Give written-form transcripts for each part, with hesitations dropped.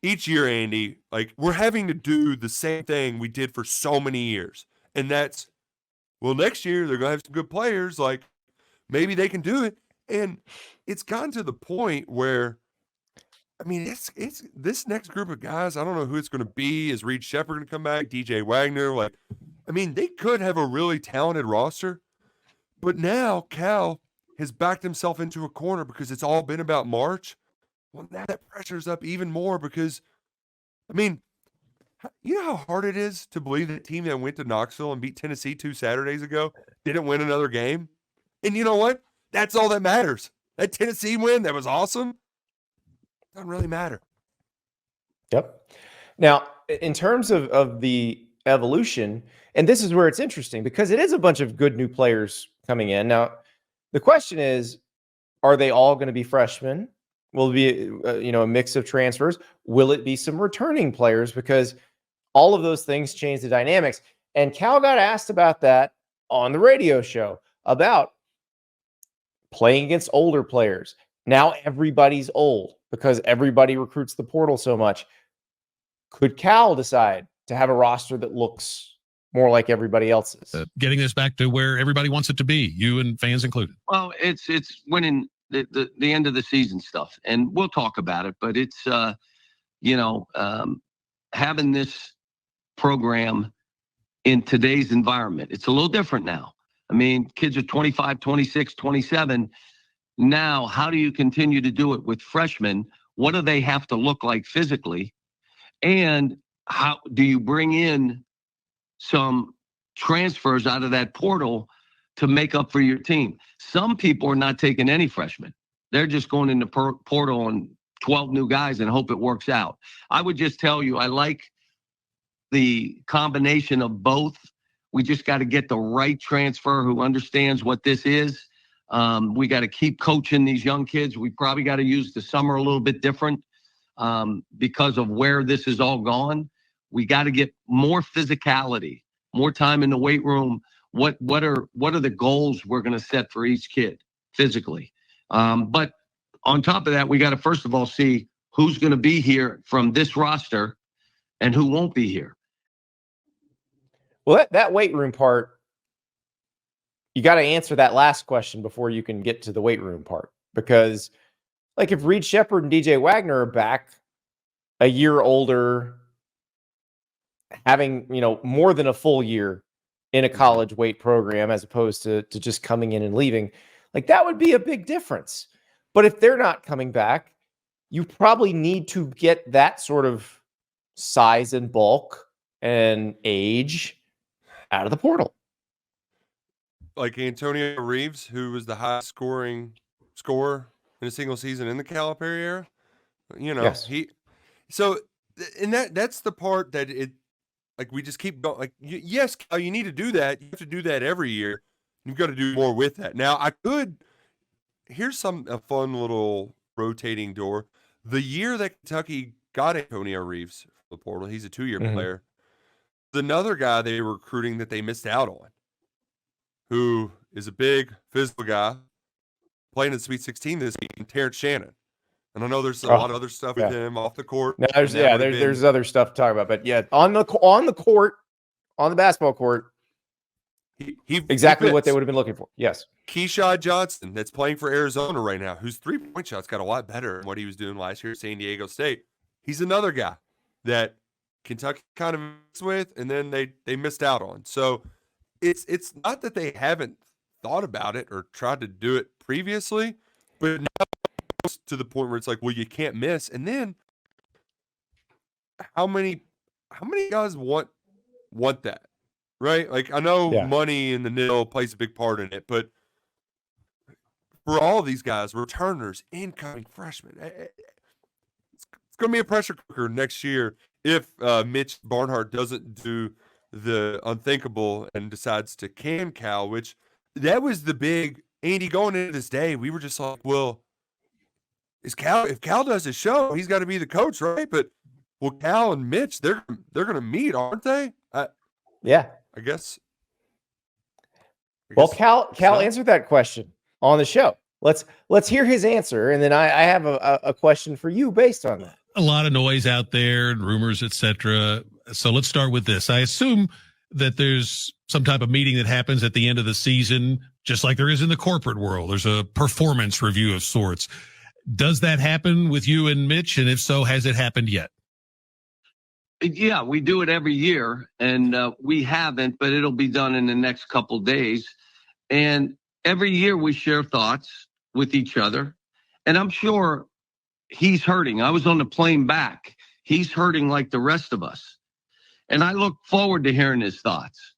each year, Andy, like we're having to do the same thing we did for so many years. And that's, well, next year they're going to have some good players. Like maybe they can do it. And it's gotten to the point where, I mean, it's this next group of guys. I don't know who it's going to be. Is Reed Shepherd going to come back? DJ Wagner? Like, I mean, they could have a really talented roster, but now Cal has backed himself into a corner because it's all been about March. Well, now that pressure's up even more because, I mean, you know how hard it is to believe that team that went to Knoxville and beat Tennessee 2 Saturdays ago didn't win another game? And you know what? That's all that matters. That Tennessee win, that was awesome, doesn't really matter. Yep. Now, in terms of the evolution, and this is where it's interesting because it is a bunch of good new players coming in. Now, the question is, are they all going to be freshmen? Will it be a mix of transfers? Will it be some returning players? Because all of those things change the dynamics. And Cal got asked about that on the radio show about playing against older players. Now everybody's old because everybody recruits the portal so much. Could Cal decide to have a roster that looks more like everybody else's? Getting this back to where everybody wants it to be, you and fans included. Well, it's winning the end of the season stuff, and we'll talk about it. But it's having this program in today's environment, it's a little different now. I mean, kids are 25, 26, 27. Now, how do you continue to do it with freshmen? What do they have to look like physically? And how do you bring in some transfers out of that portal to make up for your team? Some people are not taking any freshmen. They're just going in the portal on 12 new guys and hope it works out. I would just tell you, I like the combination of both. We just got to get the right transfer who understands what this is. We got to keep coaching these young kids. We probably got to use the summer a little bit different because of where this is all gone. We got to get more physicality, more time in the weight room. What are the goals we're going to set for each kid physically? But on top of that, we got to first of all see who's going to be here from this roster and who won't be here. Well, that weight room part, you got to answer that last question before you can get to the weight room part. Because, like, if Reed Shepherd and DJ Wagner are back a year older, having, more than a full year in a college weight program as opposed to just coming in and leaving, like, that would be a big difference. But if they're not coming back, you probably need to get that sort of size and bulk and age out of the portal. Like Antonio Reeves, who was the highest scorer in a single season in the Calipari era. Yes. That's the part that it, like, we just keep going. Like, yes, Cal, you need to do that. You have to do that every year. You've got to do more with that. Now, here's a fun little rotating door. The year that Kentucky got Antonio Reeves from the portal, he's a 2-year player. Another guy they were recruiting that they missed out on, who is a big physical guy, playing in the Sweet 16 this week, Terrence Shannon. And I know there's a lot of other stuff with him off the court. No, there's other stuff to talk about, but yeah, on the court, on the basketball court, he exactly what they would have been looking for. Yes. Keyshawn Johnson, that's playing for Arizona right now, whose 3-point shots got a lot better than what he was doing last year at San Diego State. He's another guy that Kentucky kind of missed with, and then they missed out on. So it's not that they haven't thought about it or tried to do it previously, but now it's to the point where it's like, well, you can't miss. And then how many guys want that, right? Like, I know money in the NIL plays a big part in it, but for all of these guys, returners, incoming freshmen, it's going to be a pressure cooker next year if Mitch Barnhart doesn't do the unthinkable and decides to can Cal, which that was the big, Andy, going into this day, we were just like, well, if Cal does his show, he's got to be the coach, right? But well, Cal and Mitch, they're going to meet, aren't they? Yeah. I guess. Well, Cal answered that question on the show. Let's hear his answer, and then I have a question for you based on that. a lot of noise out there and rumors, etc. So let's start with this. I assume that there's some type of meeting that happens at the end of the season, just like there is in the corporate world. There's a performance review of sorts. Does that happen with you and Mitch? And if so, has it happened yet? Yeah, we do it every year, and we haven't, but it'll be done in the next couple days. And every year we share thoughts with each other. And I'm sure he's hurting. I was on the plane back. He's hurting like the rest of us. And I look forward to hearing his thoughts,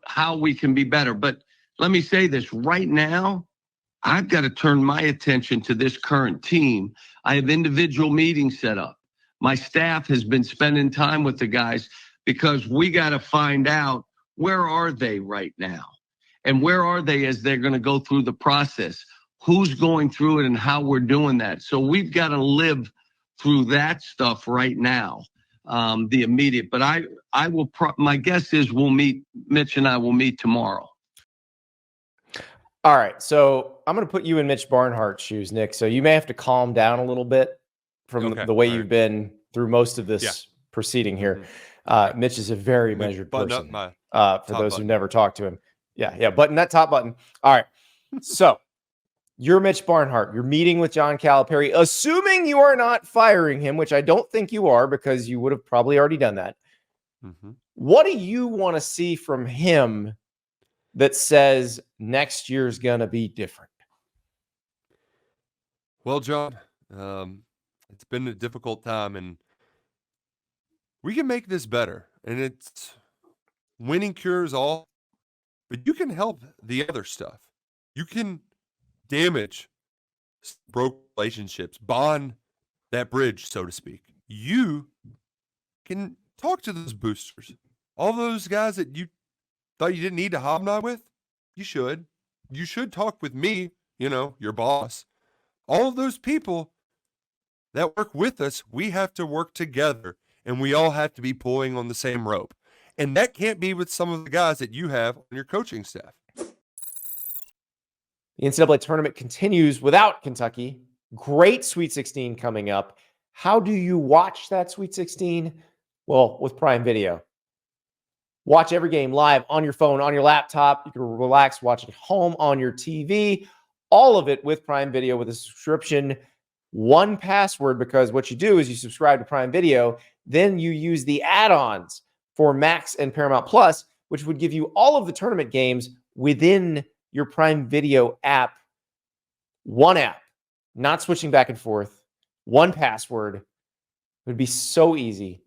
how we can be better. But let me say this right now, I've got to turn my attention to this current team. I have individual meetings set up. My staff has been spending time with the guys because we got to find out where are they right now and where are they as they're going to go through the process, who's going through it and how we're doing that. So we've got to live through that stuff right now, the immediate. But I will, my guess is Mitch and I will meet tomorrow. All right. So I'm going to put you in Mitch Barnhart's shoes, Nick. So you may have to calm down a little bit from the way you've been through most of this proceeding here. Mitch is a very measured person. For those who never talked to him. Yeah. Button that top button. All right. So you're Mitch Barnhart. You're meeting with John Calipari, assuming you are not firing him, which I don't think you are because you would have probably already done that. Mm-hmm. What do you want to see from him that says next year's going to be different? Well, John, it's been a difficult time, and we can make this better. And it's winning cures all, but you can help the other stuff. You can damage broke relationships, bond that bridge, so to speak. You can talk to those boosters, all those guys that you thought you didn't need to hobnob with. You should. You should talk with me, your boss. All of those people that work with us, we have to work together, and we all have to be pulling on the same rope. And that can't be with some of the guys that you have on your coaching staff. The NCAA tournament continues without Kentucky. Great Sweet 16 coming up. How do you watch that Sweet 16? Well, with Prime Video. Watch every game live on your phone, on your laptop. You can relax, watch it home on your TV. All of it with Prime Video with a subscription. One password, because what you do is you subscribe to Prime Video, then you use the add-ons for Max and Paramount Plus, which would give you all of the tournament games within your Prime Video app. One app, not switching back and forth. One password. It would be so easy.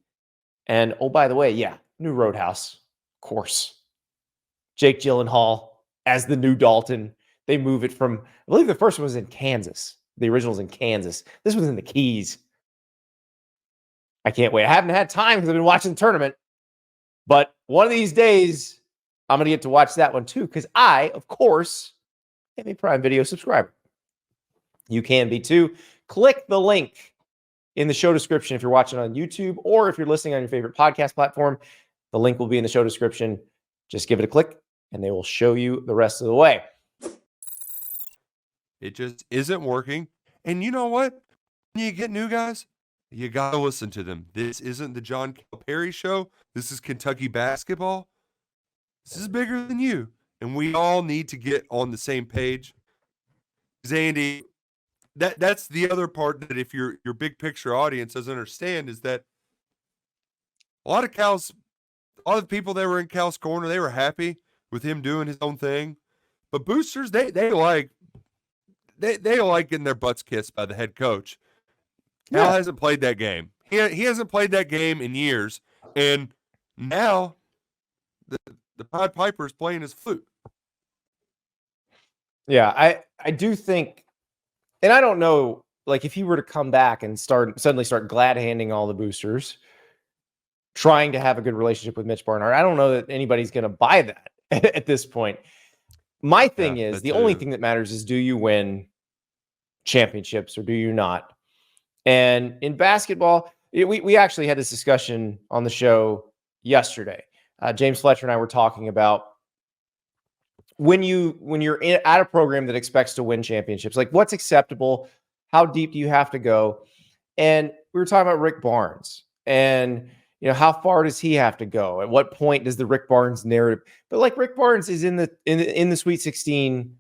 And oh, by the way, new Roadhouse, of course. Jake Gyllenhaal as the new Dalton. They move it from, I believe the first one was in Kansas. The original's in Kansas. This one's in the Keys. I can't wait. I haven't had time because I've been watching the tournament. But one of these days, I'm going to get to watch that one too because I, of course, am a Prime Video subscriber. You can be too. Click the link in the show description if you're watching on YouTube or if you're listening on your favorite podcast platform. The link will be in the show description. Just give it a click and they will show you the rest of the way. It just isn't working. And you know what? When you get new guys, you got to listen to them. This isn't the John Calipari show. This is Kentucky basketball. This is bigger than you. And we all need to get on the same page. Because, Andy, that's the other part that if your big picture audience doesn't understand is that a lot of people that were in Cal's corner, they were happy with him doing his own thing. But boosters, they like getting their butts kissed by the head coach. Cal hasn't played that game. He hasn't played that game in years, and now the Pied Piper is playing his flute. Yeah, I do think, and I don't know, like if he were to come back and suddenly start glad handing all the boosters, trying to have a good relationship with Mitch Barnhart, I don't know that anybody's going to buy that at this point. My thing is, the only thing that matters is, do you win championships or do you not? And in basketball, we actually had this discussion on the show yesterday. James Fletcher and I were talking about when you're at a program that expects to win championships, like what's acceptable, how deep do you have to go? And we were talking about Rick Barnes and, how far does he have to go? At what point does the Rick Barnes narrative? But like Rick Barnes is in the Sweet 16.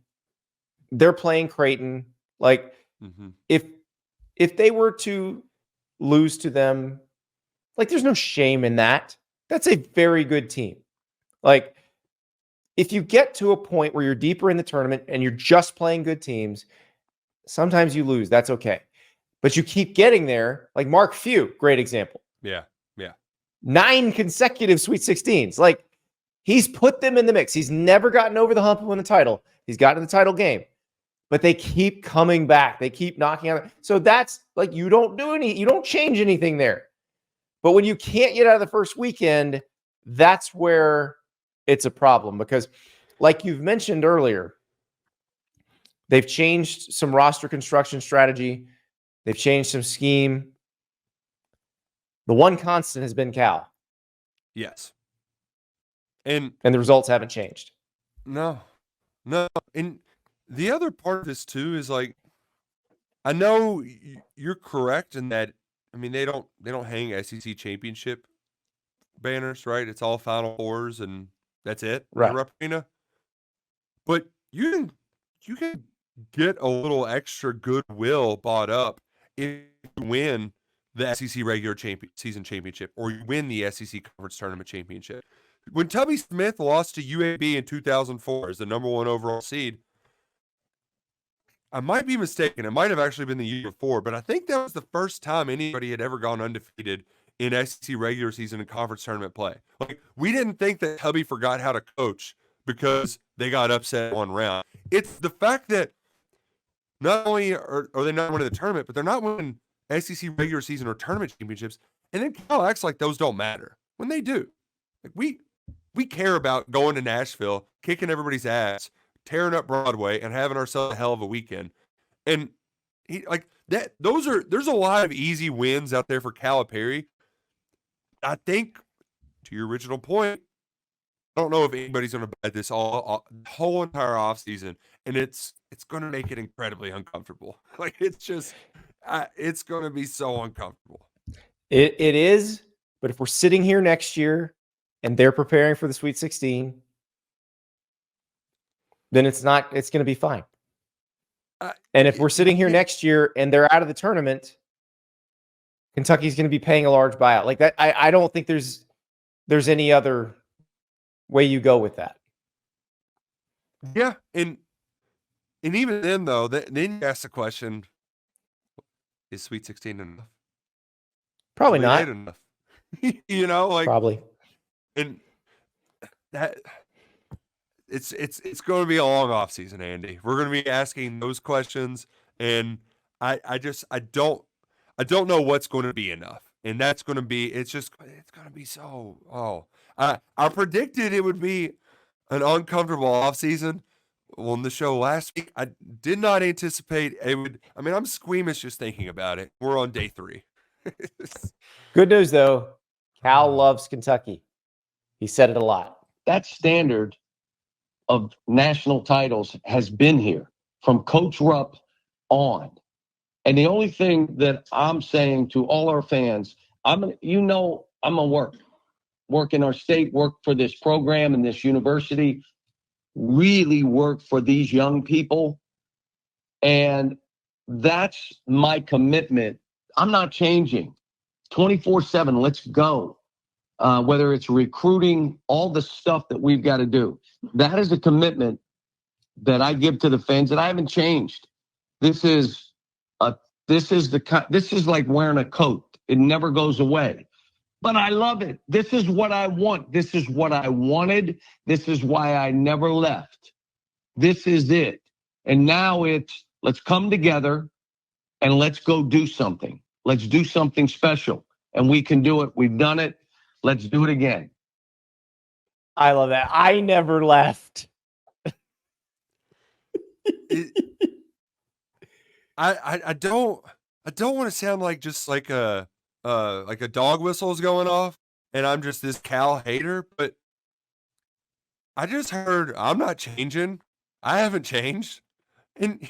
They're playing Creighton. Like if they were to lose to them, like there's no shame in that. That's a very good team. Like if you get to a point where you're deeper in the tournament and you're just playing good teams, sometimes you lose. That's okay. But you keep getting there. Like Mark Few, great example. Yeah. 9 consecutive Sweet 16s. Like he's put them in the mix. He's never gotten over the hump and won the title. He's gotten the title game. But they keep coming back. They keep knocking out. So that's like you don't change anything there. But when you can't get out of the first weekend, that's where it's a problem. Because like you've mentioned earlier, they've changed some roster construction strategy. They've changed some scheme. The one constant has been Cal. Yes. And the results haven't changed. No. And the other part of this too is like, I know you're correct in that. I mean, they don't hang SEC championship banners, right? It's all Final Fours and that's it. Right. In the Rupp Arena. But you can get a little extra goodwill bought up if you win the SEC regular season championship or you win the SEC conference tournament championship. When Tubby Smith lost to UAB in 2004 as the number 1 overall seed, I might be mistaken. It might have actually been the year before, but I think that was the first time anybody had ever gone undefeated in SEC regular season and conference tournament play. Like, we didn't think that Tubby forgot how to coach because they got upset one round. It's the fact that not only are they not winning the tournament, but they're not winning SEC regular season or tournament championships. And then Cal acts like those don't matter when they do. Like we care about going to Nashville, kicking everybody's ass, tearing up Broadway, and having ourselves a hell of a weekend. And there's a lot of easy wins out there for Calipari. I think, to your original point, I don't know if anybody's going to bet this all the whole entire offseason, and it's going to make it incredibly uncomfortable. Like it's just, it's going to be so uncomfortable. It is, but if we're sitting here next year and they're preparing for the Sweet 16, then it's going to be fine. And if we're sitting here next year and they're out of the tournament, Kentucky's going to be paying a large buyout. Like that, I don't think there's any other way you go with that. Yeah, and even then though, then you ask the question: is Sweet 16 enough? Probably not enough. Like probably. And that it's going to be a long off season, Andy. We're going to be asking those questions, and I don't know what's going to be enough, and that's going to be it's going to be so. I predicted it would be an uncomfortable off season on the show last week. I did not anticipate it would. I mean, I'm squeamish just thinking about it. We're on day 3. Good news though, Cal loves Kentucky. He said it a lot. That standard of national titles has been here from Coach Rupp on. And the only thing that I'm saying to all our fans, I'm gonna work in our state, work for this program and this university, really work for these young people. And that's my commitment. I'm not changing. 24/7, let's go. Whether it's recruiting, all the stuff that we've got to do. That is a commitment that I give to the fans that I haven't changed. This is like wearing a coat. It never goes away. But I love it. This is what I want. This is what I wanted. This is why I never left. This is it. And now let's come together and let's go do something. Let's do something special. And we can do it. We've done it. Let's do it again. I love that. I never left. I don't want to sound like just like a dog whistle is going off and I'm just this Cal hater, but I just heard I'm not changing. I haven't changed. And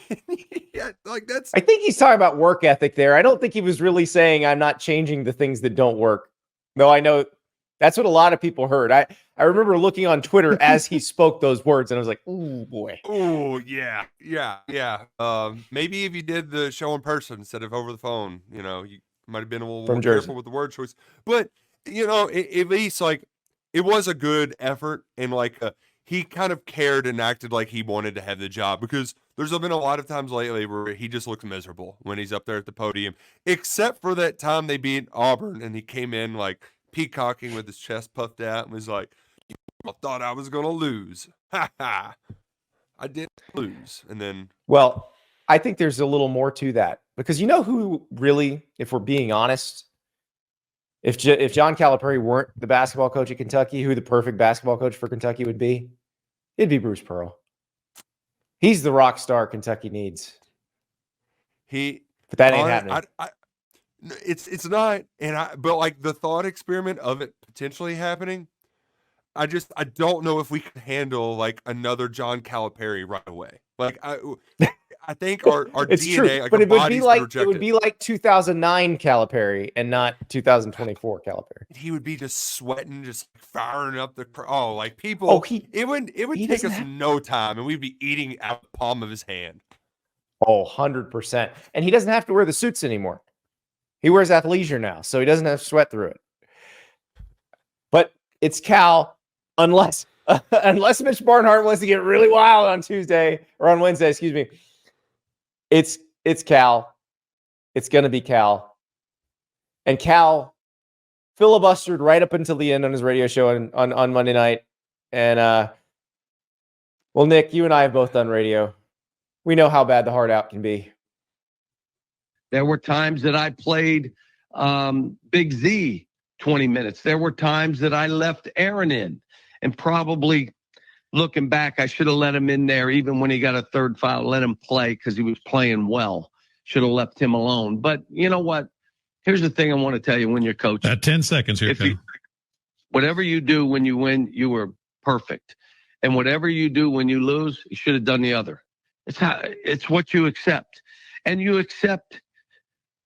yeah, like that's I think he's talking about work ethic there. I don't think he was really saying I'm not changing the things that don't work. Though I know that's what a lot of people heard. I remember looking on Twitter as he spoke those words, and I was like, "Ooh boy." oh yeah. Maybe if you did the show in person instead of over the phone, you might have been a little From more Jersey. careful with the word choice. But at least like it was a good effort, and like he kind of cared and acted like he wanted to have the job, because there's been a lot of times lately where he just looks miserable when he's up there at the podium, except for that time they beat Auburn and he came in like peacocking with his chest puffed out and was like, I thought I was going to lose. Ha ha. I didn't lose. And then, Well, I think there's a little more to that, because you know who really, if we're being honest, if John Calipari weren't the basketball coach at Kentucky, who the perfect basketball coach for Kentucky would be? It'd be Bruce Pearl. He's the rock star Kentucky needs. But that ain't happening. It's not, but like the thought experiment of it potentially happening, I don't know if we can handle like another John Calipari right away. Like I think our It's DNA, true, like but our it would be like 2009 Calipari and not 2024 Calipari. He would be just sweating, just firing up like people. It would take us no time, and we'd be eating out the palm of his hand. 100%. And he doesn't have to wear the suits anymore. He wears athleisure now, so he doesn't have to sweat through it. But it's Cal, unless Mitch Barnhart wants to get really wild on Wednesday, excuse me. It's Cal. It's going to be Cal. And Cal filibustered right up until the end on his radio show on Monday night. And, well, Nick, you and I have both done radio. We know how bad the hard out can be. There were times that I played Big Z 20 minutes. There were times that I left Aaron in, and probably looking back, I should have let him in there even when he got a third foul, let him play because he was playing well. Should have left him alone. But you know what? Here's the thing I want to tell you when you're coaching. 10 seconds here. Whatever you do when you win, you were perfect. And whatever you do when you lose, you should have done the other. It's what you accept. And you accept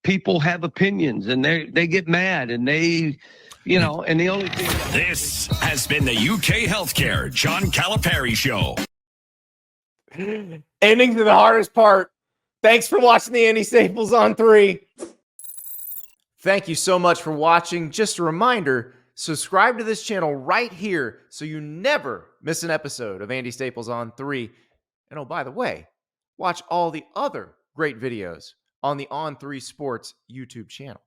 people have opinions and they get mad and they, and the only thing. This has been the UK Healthcare John Calipari Show. Ending to the hardest part. Thanks for watching the Andy Staples On3. Thank you so much for watching. Just a reminder, subscribe to this channel right here so you never miss an episode of Andy Staples On3. And oh, by the way, watch all the other great videos on the On3 Sports YouTube channel.